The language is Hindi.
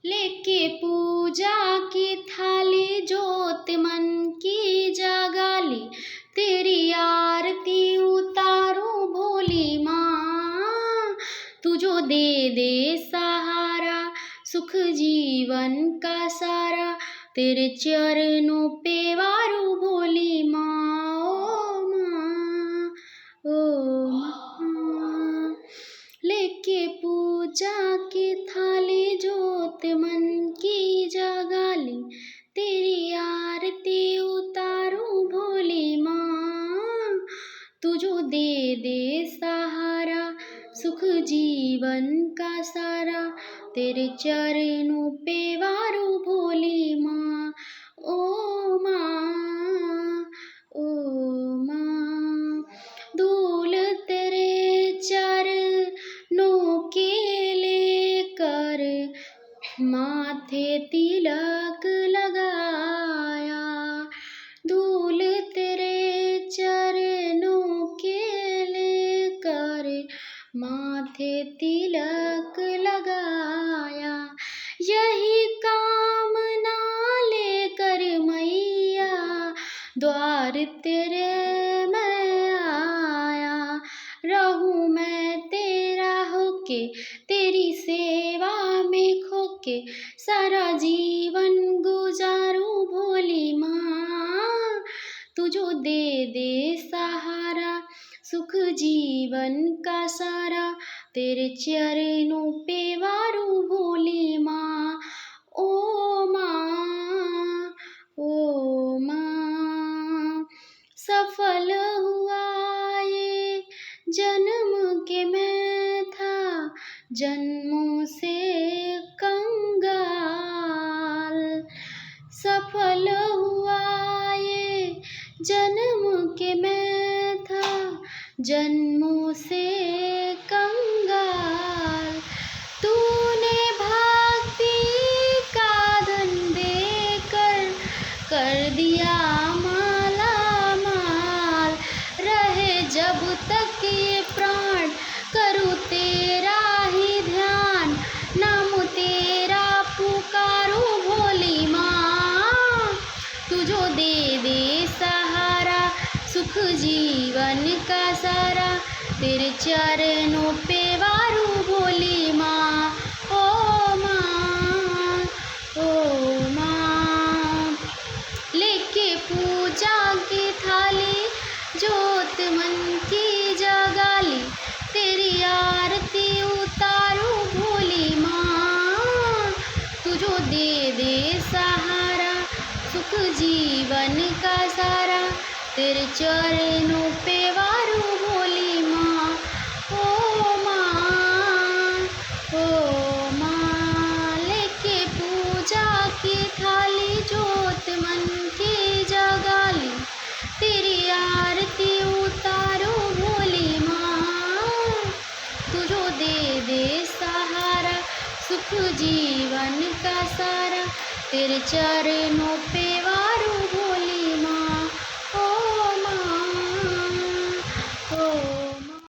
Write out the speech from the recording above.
लेके पूजा की थाली जोत मन की जगा ली, तेरी आरती उतारूं भोली माँ। तू जो दे सहारा सुख जीवन का सारा, तेरे चरणों पे वारू भोली माँ। ओ माँ, ओ माँ। लेके पूजा की थाली जोत मन की जगा ली, तेरी आरती उतारूं भोली माँ। तू जो दे सहारा सुख जीवन का सारा, तेरे चरणों पे वारू भोली माँ। ओ माँ, ओ माँ। धूल तेरे चरणों के लेकर माथे तिलक लगाया, धूल तेरे चरणों के लेकर माथे तिलक लगाया। यही कामना लेकर मैया द्वार तेरे मैं आया, रहूं मैं तेरा होके तेरी सेवा में खोके, सारा जीवन गुजारूं भोली माँ। तू जो दे सहारा सुख जीवन का सारा, तेरे चरणों पे वारू भोली माँ। ओ माँ, ओ माँ। सफल हुआ ये जन्म के मैं था जन्मों से कंगाल, सफल हुआ ये जन्म के मैं था जन्मों से कंगाल। तूने भक्ति का धन देकर कर दिया माला माल, रहे जब तक ये प्राण करूँ तेरा ही ध्यान, नाम तेरा पुकारूं भोली माँ। तू जो दे सहारा सुख जीवन का सारा, तेरे चरणों पे वारू भोली माँ। ओ माँ, ओ माँ। लेके पूजा की थाली जोत मन की जगा ली, तेरी आरती उतारूं भोली माँ। तू जो दे सहारा सुख जीवन का सारा, तेरे चरणों पे वारू भोली माँ। ओ माँ, ओ माँ। लेके पूजा की थाली जोत मन की जगा ली, तेरी आरती उतारूं भोली माँ। तू जो दे सहारा सुख जीवन का सारा, तेरे चरणों पे वारू